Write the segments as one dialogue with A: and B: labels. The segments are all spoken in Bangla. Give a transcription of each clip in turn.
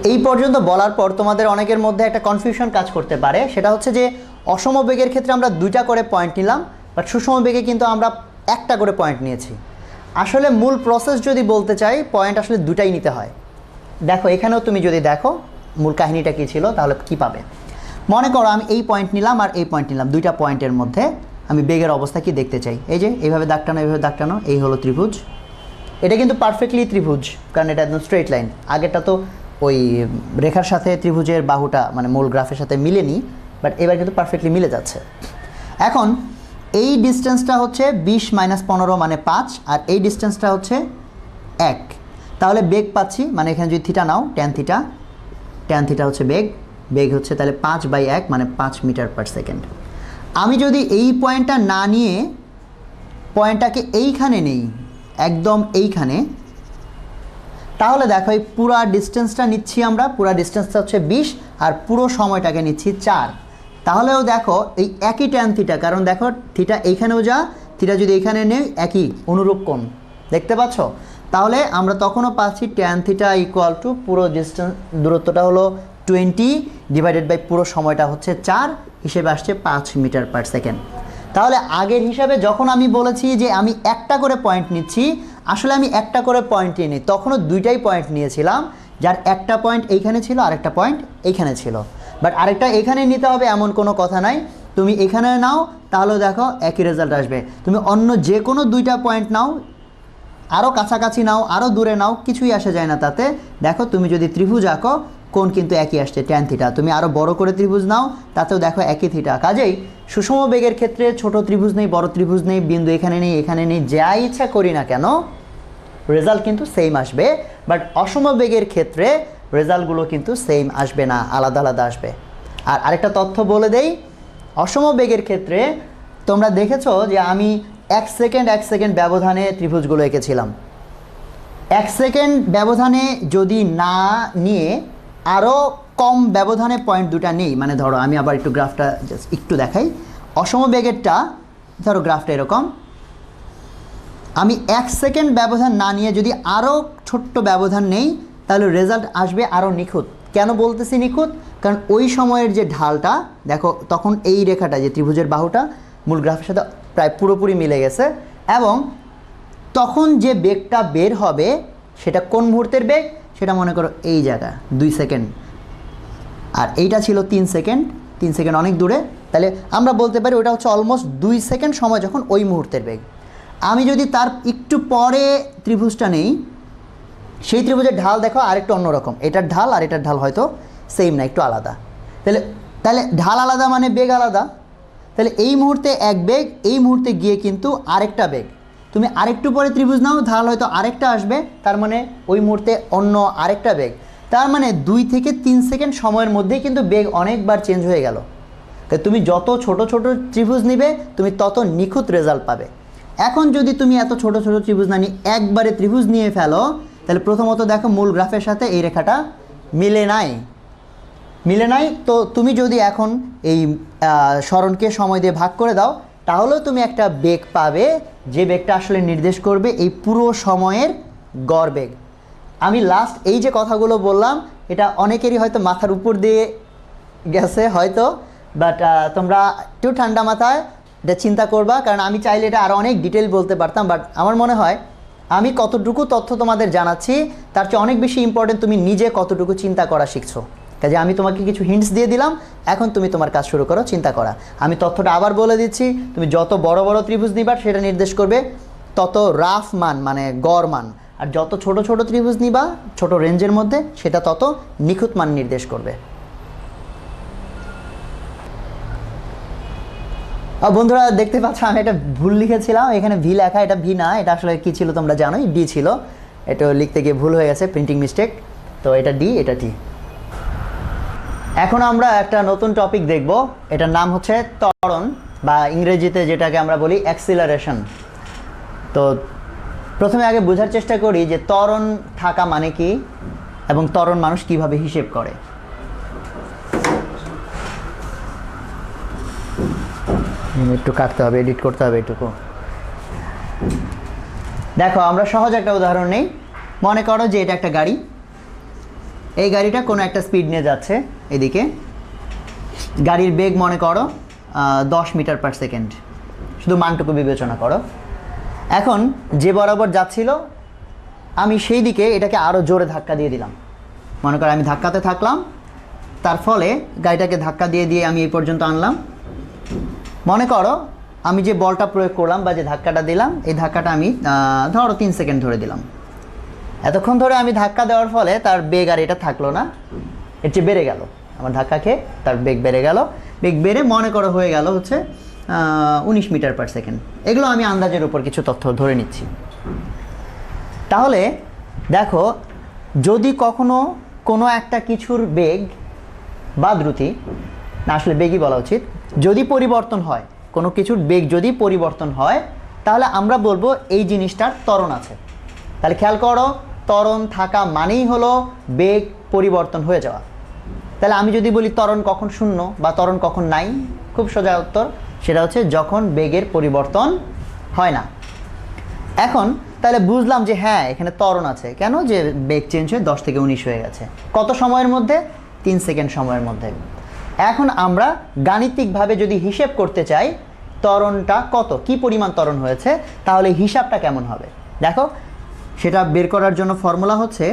A: এই পর্যন্ত বলার পর তোমাদের অনেকের মধ্যে একটা কনফিউশন কাজ করতে পারে, সেটা হচ্ছে যে অসম বেগের ক্ষেত্রে আমরা 2টা করে পয়েন্ট নিলাম, বাট সুষম বেগে কিন্তু আমরা 1টা করে পয়েন্ট নিয়েছি। আসলে মূল প্রসেস যদি বলতে চাই, পয়েন্ট আসলে 2টাই নিতে হয়। দেখো এখানেও তুমি যদি দেখো মূল কাহিনীটা কী ছিল তাহলে কি পাবে। মনে করো আমি এই পয়েন্ট নিলাম আর এই পয়েন্ট নিলাম, 2টা পয়েন্টের মধ্যে আমি বেগের অবস্থা কি দেখতে চাই। এই যে এইভাবে দাগ টানো, এইভাবে দাগ টানো, এই হলো ত্রিভুজ। এটা কিন্তু পারফেক্টলি ত্রিভুজ, কারণ এটা একদম স্ট্রেট লাইন। আগেরটা তো ওই রেখার সাথে ত্রিভুজের বাহুটা মানে মূল গ্রাফের সাথে মিলেনি, বাট এবার কিন্তু পারফেক্টলি মিলে যাচ্ছে। এখন এই ডিস্টেন্সটা হচ্ছে 20 - 15 মানে 5, আর এই ডিস্টেন্সটা হচ্ছে 1। তাহলে বেগ পাচ্ছি, মানে এখানে যদি থিটা নাও, ট্যান থিটা হচ্ছে বেগ হচ্ছে তাহলে 5/1 মানে 5 মিটার পার সেকেন্ড। আমি যদি এই পয়েন্টটা না নিয়ে পয়েন্টটাকে এইখানে নেই, একদম এইখানে, তাহলে দেখো এই পুরো ডিস্টেন্সটা নিচ্ছি আমরা, পুরো ডিস্টেন্সটা হচ্ছে 20 আর পুরো সময়টাকে নিচ্ছি 4। তাহলেও দেখো এই একই ট্যান থিটা, কারণ দেখো থিটা এইখানেও যা, থিটা যদি এইখানে নেই একই অনুরূপ কোণ, দেখতে পাচ্ছ? তাহলে আমরা তখনও পাচ্ছি ট্যান থিটা ইকুয়াল টু পুরো ডিস্টেন্স, দূরত্বটা হলো 20 ডিভাইডেড বাই পুরো সময়টা হচ্ছে 4, হিসেবে আসছে 5 মিটার পার সেকেন্ড। তাহলে আগের হিসাবে যখন আমি বলেছি যে আমি 1টা করে পয়েন্ট নিচ্ছি, আসলে আমি 1টা করে পয়েন্ট নিই, তখনও 2টাই পয়েন্ট নিয়েছিলাম, যার একটা পয়েন্ট এইখানে ছিল, আরেকটা পয়েন্ট এইখানে ছিল। বাট আরেকটা এখানে নিতে হবে এমন কোনো কথা নাই, তুমি এখানে নাও তাহলেও দেখো একই রেজাল্ট আসবে। তুমি অন্য যে কোনো 2টা পয়েন্ট নাও, আরও কাছাকাছি নাও, আরও দূরে নাও, কিছুই আসে যায় না তাতে। দেখো তুমি যদি ত্রিভুজ আঁকো, কোণ কিন্তু একই আসছে, ট্যান থিটা। তুমি আরও বড় করে ত্রিভুজ নাও, তাতেও দেখো একই থিটা। কাজেই সুষম বেগের ক্ষেত্রে ছোট ত্রিভুজ নেই, বড় ত্রিভুজ নেই, বিন্দু এখানে নেই, এখানে নেই, যা ইচ্ছা করি না কেন রেজাল্ট কিন্তু সেম আসবে। বাট অসম বেগের ক্ষেত্রে রেজাল্টগুলো কিন্তু সেম আসবে না, আলাদা আলাদা আসবে। আর আরেকটা তথ্য বলে দেই, অসম বেগের ক্ষেত্রে তোমরা দেখেছো যে আমি 1 সেকেন্ড ব্যবধানে ত্রিভুজগুলো এঁকেছিলাম। 1 সেকেন্ড ব্যবধানে যদি না নিয়ে আরও কম ব্যবধানে পয়েন্ট 2টা নেই, মানে ধরো আমি আবার একটু গ্রাফটা জাস্ট একটু দেখাই। অসম বেগেরটা ধরো গ্রাফটা এরকম, আমি 1 সেকেন্ড ব্যবধান না নিয়ে যদি আরও ছোট্ট ব্যবধান নেই, তাহলে রেজাল্ট আসবে আরও নিখুঁত। কেন বলতেছি নিখুঁত? কারণ ওই সময়ের যে ঢালটা দেখো, তখন এই রেখাটা যে ত্রিভুজের বাহুটা মূল গ্রাফের সাথে প্রায় পুরোপুরি মিলে গেছে, এবং তখন যে বেগটা বের হবে সেটা কোন মুহূর্তের বেগ, সেটা মনে করো এই জায়গা 2 সেকেন্ড, আর এইটা ছিল 3 সেকেন্ড। 3 সেকেন্ড অনেক দূরে, তাহলে আমরা বলতে পারি ওটা হচ্ছে অলমোস্ট 2 সেকেন্ড সময় যখন ওই মুহূর্তের বেগ। আমি যদি তার একটু পরে ত্রিভুজটা নেই, সেই ত্রিভুজের ঢাল দেখো আরেকটু অন্যরকম, এটার ঢাল আর এটার ঢাল হয়তো সেম না, একটু আলাদা। তাহলে ঢাল আলাদা মানে বেগ আলাদা। তাহলে এই মুহূর্তে এক বেগ, এই মুহূর্তে গিয়ে কিন্তু আরেকটা বেগ। তুমি আরেকটু পরে ত্রিভুজ নাও, ঢাল হয়তো আরেকটা আসবে, তার মানে ওই মুহূর্তে অন্য আরেকটা বেগ। তার মানে 2 থেকে 3 সেকেন্ড সময়ের মধ্যেই কিন্তু বেগ অনেকবার চেঞ্জ হয়ে গেল। তাই তুমি যত ছোট ছোট ত্রিভুজ নিবে তুমি তত নিখুঁত রেজাল্ট পাবে। এখন যদি তুমি এত ছোট ছোট ত্রিভুজ না নিয়ে একবারে ত্রিভুজ নিয়ে ফেলো, তাহলে প্রথমত দেখো মূল গ্রাফের সাথে এই রেখাটা মিলে নাই। তো তুমি যদি এখন এই সরণকে সময় দিয়ে ভাগ করে দাও, তাহলেও তুমি একটা বেগ পাবে, যে বেগটা আসলে নির্দেশ করবে এই পুরো সময়ের গড় বেগ। আমি লাস্ট এই যে কথাগুলো বললাম, এটা অনেকেরই হয়তো মাথার উপর দিয়ে গেছে হয়তো, বাট তোমরা একটু ঠান্ডা মাথায় এটা চিন্তা করবা, কারণ আমি চাইলে এটা আরও অনেক ডিটেল বলতে পারতাম, বাট আমার মনে হয় আমি কতটুকু তথ্য তোমাদের জানাচ্ছি তার চেয়ে অনেক বেশি ইম্পর্টেন্ট তুমি নিজে কতটুকু চিন্তা করা শিখছো। কাজে আমি তোমাকে কিছু হিন্টস দিয়ে দিলাম, এখন তুমি তোমার কাজ শুরু করো চিন্তা করা। আমি তথ্যটা আবার বলে দিচ্ছি, তুমি যত বড় বড় ত্রিভুজ নিবা সেটা নির্দেশ করবে তত রাফ মান মানে গড় মান, আর যত ছোট ছোট ত্রিভুজ নিবা ছোট রেঞ্জের মধ্যে সেটা তত নিখুঁত মান নির্দেশ করবে। বন্ধুরা দেখতে পাচ্ছ আমি একটা ভুল লিখেছিলাম, এখানে ভি লেখা, এটা ভি না, এটা আসলে কী ছিল তোমরা জানোই, ডি ছিল। এটা লিখতে গিয়ে ভুল হয়ে গেছে, প্রিন্টিং মিস্টেক। তো এটা ডি, এটা টি। এখন আমরা একটা নতুন টপিক দেখব, এটার নাম হচ্ছে ত্বরণ, বা ইংরেজিতে যেটাকে আমরা বলি অ্যাক্সিলারেশন। তো প্রথমে আগে বোঝার চেষ্টা করি যে ত্বরণ থাকা মানে কি এবং ত্বরণ মানুষ কিভাবে হিসেব করে। একটু কাটতে হবে, এডিট করতে হবে এটুকু। দেখো আমরা সহজ একটা উদাহরণ নেই। মনে করো যে এটা একটা গাড়ি, এই গাড়িটা কোনো একটা স্পিড নিয়ে যাচ্ছে এদিকে, গাড়ির বেগ মনে করো 10 মিটার পার সেকেন্ড, শুধু মানটুকু বিবেচনা করো। এখন যে বরাবর যাচ্ছিল আমি সেই দিকে এটাকে আরও জোরে ধাক্কা দিয়ে দিলাম, মনে করো আমি ধাক্কাতে থাকলাম, তার ফলে গাড়িটাকে ধাক্কা দিয়ে দিয়ে আমি এই পর্যন্ত আনলাম। মনে করো আমি যে বলটা প্রয়োগ করলাম বা যে ধাক্কাটা দিলাম, এই ধাক্কাটা আমি ধরো 3 সেকেন্ড ধরে দিলাম। এতক্ষণ ধরে আমি ধাক্কা দেওয়ার ফলে তার বেগ আর এটা থাকলো না, এর চেয়ে বেড়ে গেল, আমার ধাক্কা খেয়ে তার বেগ বেড়ে গেল, বেগ বেড়ে মনে করো হয়ে গেল হচ্ছে 19 মিটার পার সেকেন্ড। এগুলো আমি আন্দাজের উপর কিছু তথ্য ধরে নিচ্ছি। তাহলে দেখো, যদি কখনো কোনো একটা কিছুর বেগ বা দ্রুতি, না আসলে বেগই বলা উচিত, যদি পরিবর্তন হয়, কোনো কিছুর বেগ যদি পরিবর্তন হয়, তাহলে আমরা বলবো এই জিনিসটার ত্বরণ আছে। তাহলে খেয়াল করো, ত্বরণ থাকা মানেই হলো বেগ পরিবর্তন হয়ে যাওয়া। তাহলে আমি যদি বলি ত্বরণ কখন শূন্য বা ত্বরণ কখন নাই, খুব সোজা উত্তর, সেটা হচ্ছে যখন বেগের পরিবর্তন হয় না। এখন তাহলে বুঝলাম যে হ্যাঁ এখানে ত্বরণ আছে, কেন? যে বেগ চেঞ্জ হয়ে 10 থেকে 19 হয়ে গেছে। কত সময়ের মধ্যে? 3 সেকেন্ড সময়ের মধ্যে। এখন আমরা গাণিতিকভাবে যদি হিসেব করতে চাই ত্বরণটা কত, কি পরিমাণ ত্বরণ হয়েছে, তাহলে হিসাবটা কেমন হবে দেখো। সেটা বের করার জন্য ফর্মুলা হচ্ছে,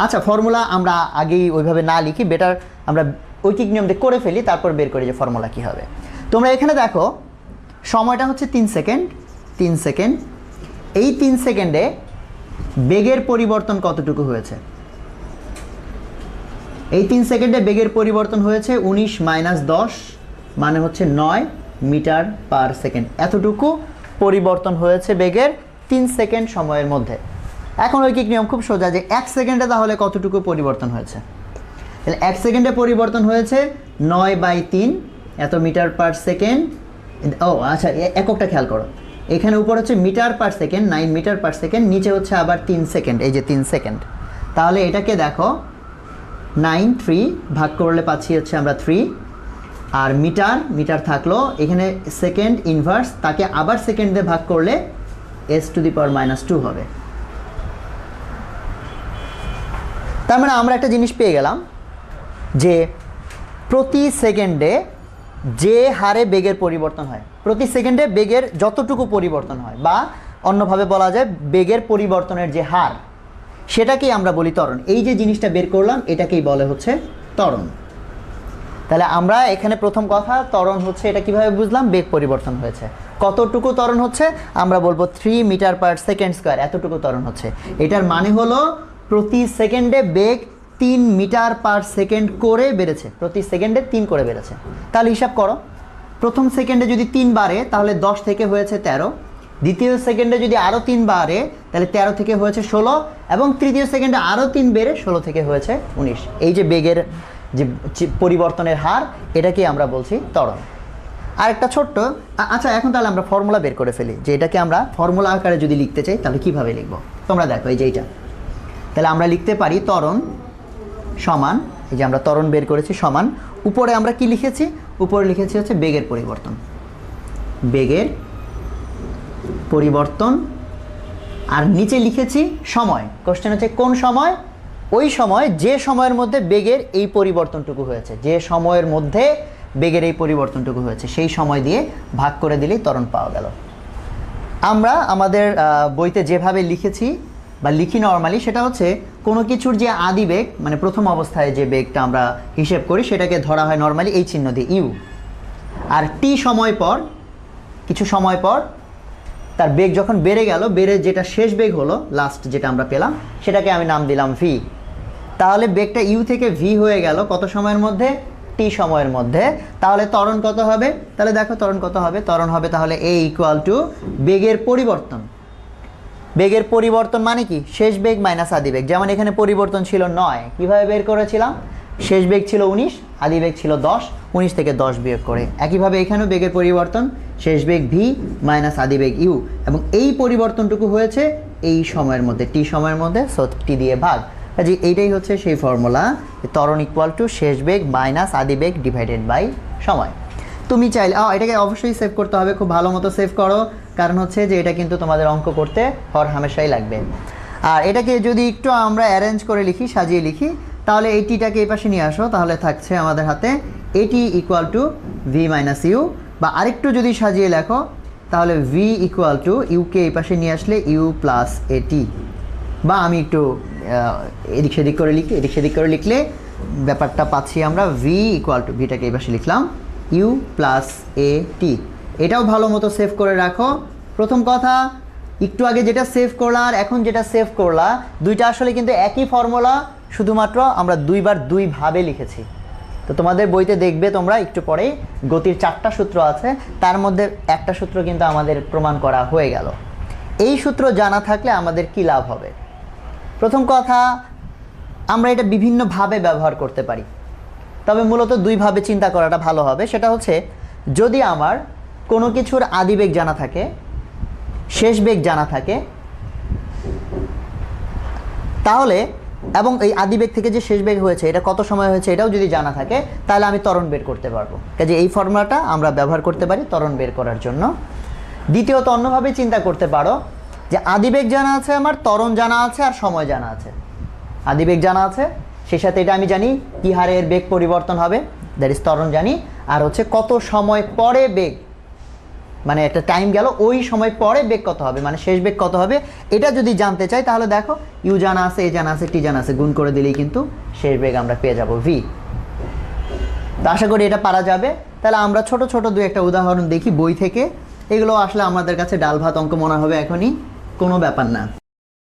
A: আচ্ছা ফর্মুলা আমরা আগেই ওইভাবে না লিখি, বেটার আমরা ঐকিক নিয়ম দিয়ে করে ফেলি, তারপর বের করি যে ফর্মুলা কী হবে। তোমরা এখানে দেখো সময়টা হচ্ছে 3 সেকেন্ড, 3 সেকেন্ড। এই 3 সেকেন্ডে বেগের পরিবর্তন কতটুকু হয়েছে? এই 3 সেকেন্ডে বেগের পরিবর্তন হয়েছে 19 - 10 মানে হচ্ছে 9 মিটার পার সেকেন্ড। এতটুকু পরিবর্তন হয়েছে বেগের 3 সেকেন্ড সময়ের মধ্যে। এখন ঐকিক নিয়ম খুব সোজা, যে 1 সেকেন্ডে তাহলে কতটুকু পরিবর্তন হয়েছে? তাহলে 1 সেকেন্ডে পরিবর্তন হয়েছে 9/3 এত মিটার পার সেকেন্ড। ও আচ্ছা, এককটা খেয়াল করো, এখানে উপর হচ্ছে metre per second, 9 metre per second, নিচে হচ্ছে আবার 3 সেকেন্ড, এই যে 3 সেকেন্ড। তাহলে এটাকে দেখো 9 3 ভাগ করলে পাচ্ছি হচ্ছে আমরা 3, আর মিটার মিটার থাকলো এখানে সেকেন্ড ইনভার্স, তাকে আবার সেকেন্ড দিয়ে ভাগ করলে s⁻² হবে। তার মানে আমরা একটা জিনিস পেয়ে গেলাম যে প্রতি সেকেন্ডে যে হারে বেগের পরিবর্তন হয়, প্রতি সেকেন্ডে বেগের যতটুকু পরিবর্তন হয়, বা অন্যভাবে বলা যায় বেগের পরিবর্তনের যে হার, সেটাকেই আমরা বলি ত্বরণ। এই যে জিনিসটা বের করলাম এটাকেই বলে হচ্ছে ত্বরণ। তাহলে আমরা এখানে প্রথম কথা, ত্বরণ হচ্ছে এটা কিভাবে বুঝলাম? বেগ পরিবর্তন হয়েছে। কতটুকু ত্বরণ হচ্ছে? আমরা বলবো 3 মিটার পার সেকেন্ড স্কোয়ার, এতটুকু ত্বরণ হচ্ছে। এটার মানে হলো প্রতি সেকেন্ডে বেগ 3 মিটার পার সেকেন্ড করে বেড়েছে, প্রতি সেকেন্ডে 3 করে বেড়েছে। তাহলে হিসাব করো, প্রথম সেকেন্ডে যদি 3 বাড়ে তাহলে 10 থেকে হয়েছে 13, দ্বিতীয় সেকেন্ডে যদি আরও 3 বাড়ে তাহলে 13 থেকে হয়েছে 16, এবং তৃতীয় সেকেন্ডে আরও 3 বেড়ে 16 থেকে হয়েছে 19। এই যে বেগের যে পরিবর্তনের হার, এটাকে আমরা বলছি ত্বরণ। আর একটা ছোট্ট, আচ্ছা এখন তাহলে আমরা ফর্মুলা বের করে ফেলি, যে এটাকে আমরা ফর্মুলা আকারে যদি লিখতে চাই তাহলে কীভাবে লিখবো। তোমরা দেখো এই যে এইটা, তাহলে আমরা লিখতে পারি ত্বরণ সমান, এই যে আমরা ত্বরণ বের করেছি সমান, উপরে আমরা কি লিখেছি? উপরে লিখেছি হচ্ছে বেগের পরিবর্তন, বেগের পরিবর্তন, আর নিচে লিখেছি সময়। কোশ্চেন হচ্ছে কোন সময়? ওই সময় যে সময়ের মধ্যে বেগের এই পরিবর্তনটুকু হয়েছে, যে সময়ের মধ্যে বেগের এই পরিবর্তনটুকু হয়েছে, সেই সময় দিয়ে ভাগ করে দিলেই ত্বরণ পাওয়া গেল। আমরা আমাদের বইতে যেভাবে লিখেছি বা লিখি নর্মালি, সেটা হচ্ছে কোনো কিছুর যে আদি বেগ, মানে প্রথম অবস্থায় যে বেগটা আমরা হিসেব করি, সেটাকে ধরা হয় নর্মালি এই চিহ্ন দিয়ে ইউ। আর টি সময় পর, কিছু সময় পর তার বেগ যখন বেড়ে গেল, বেড়ে যেটা শেষ বেগ হলো, লাস্ট যেটা আমরা পেলাম, সেটাকে আমি নাম দিলাম ভি। তাহলে বেগটা ইউ থেকে ভি হয়ে গেল কত সময়ের মধ্যে? টি সময়ের মধ্যে। তাহলে ত্বরণ কত হবে? তাহলে দেখো ত্বরণ কত হবে। ত্বরণ হবে তাহলে এ ইকুয়াল টু বেগের পরিবর্তন। বেগের পরিবর্তন মানে কি? শেষ বেগ মাইনাস আদি বেগ। যেমন এখানে পরিবর্তন ছিল 9, কীভাবে বের করেছিলাম? শেষ বেগ ছিল 19, আদি বেগ ছিল 10, 19 থেকে 10 বিয়োগ করে। একইভাবে এখানেও বেগের পরিবর্তন, শেষ বেগ ভি মাইনাস আদি বেগ ইউ, এবং এই পরিবর্তনটুকু হয়েছে এই সময়ের মধ্যে, টি সময়ের মধ্যে, সো টি দিয়ে ভাগ। কাজে এইটাই হচ্ছে সেই ফর্মুলা, ত্বরণ ইকুয়াল টু শেষ বেগ মাইনাস আদি বেগ ডিভাইডেড বাই সময়। তুমি চাইলে এটাকে অবশ্যই সেভ করতে হবে, খুব ভালো মতো সেভ করো, কারণ হচ্ছে যে এটা কিন্তু তোমাদের অঙ্ক করতে হর হামেশাই লাগবে। আর এটাকে যদি একটু আমরা অ্যারেঞ্জ করে লিখি, সাজিয়ে লিখি, তাহলে এই টিটাকে এই পাশে নিয়ে আসো, তাহলে থাকছে আমাদের হাতে এটি equal to V minus U, বা আরেকটু যদি সাজিয়ে লেখো তাহলে ভি ইকুয়াল টু ইউকে এই পাশে নিয়ে আসলে ইউ প্লাস এটি, বা আমি একটু এদিক সেদিক করে লিখি, এদিক সেদিক করে লিখলে ব্যাপারটা পাচ্ছি আমরা ভি ইকুয়াল টু, ভিটাকে এই পাশে লিখলাম ইউ প্লাস এ টি। এটাও ভালো মতো সেভ করে রাখো। প্রথম কথা, একটু আগে যেটা সেভ করলা আর এখন যেটা সেভ করলা দুইটা আসলে কিন্তু একই ফর্মুলা, শুধুমাত্র আমরা দুইবার দুইভাবে লিখেছি। তো তোমাদের বইতে দেখবে তোমরা একটু পরেই গতির 4টা সূত্র আছে, তার মধ্যে একটা সূত্র কিন্তু আমাদের প্রমাণ করা হয়ে গেল। এই সূত্র জানা থাকলে আমাদের কী লাভ হবে? প্রথম কথা, আমরা এটা বিভিন্নভাবে ব্যবহার করতে পারি, তবে মূলত দুইভাবে চিন্তা করাটা ভালো হবে। সেটা হচ্ছে, যদি আমার কোনো কিছুর আদিবেগ জানা থাকে, শেষ বেগ জানা থাকে, তাহলে এবং এই আদিবেগ থেকে যে শেষ বেগ হয়েছে এটা কত সময় হয়েছে এটাও যদি জানা থাকে, তাহলে আমি ত্বরণ বের করতে পারবো। কাজে এই ফর্মুলাটা আমরা ব্যবহার করতে পারি ত্বরণ বের করার জন্য। দ্বিতীয়ত, অন্যভাবে চিন্তা করতে পারো যে আদিবেগ জানা আছে আমার, ত্বরণ জানা আছে, আর সময় জানা আছে। আদিবেগ জানা আছে, সেই সাথে এটা আমি জানি কী হারে এর বেগ পরিবর্তন হবে, দ্যাট ইজ ত্বরণ জানি, আর হচ্ছে কত সময় পরে বেগ, মানে একটা টাইম গেল ওই সময় পরে বেগ কত হবে, মানে শেষ বেগ কত হবে, এটা যদি জানতে চাই তাহলে দেখো ইউ জানা আছে, এ জানা আছে, টি জানা আছে, গুণ করে দিলেই কিন্তু শেষ বেগ আমরা পেয়ে যাব ভি। তো আশা করি এটা পারা যাবে। তাহলে আমরা ছোট ছোট দু একটা উদাহরণ দেখি বই থেকে, এগুলো আসলে আমাদের কাছে ডাল ভাত অঙ্ক মনে হবে এখনই, কোনো ব্যাপার না।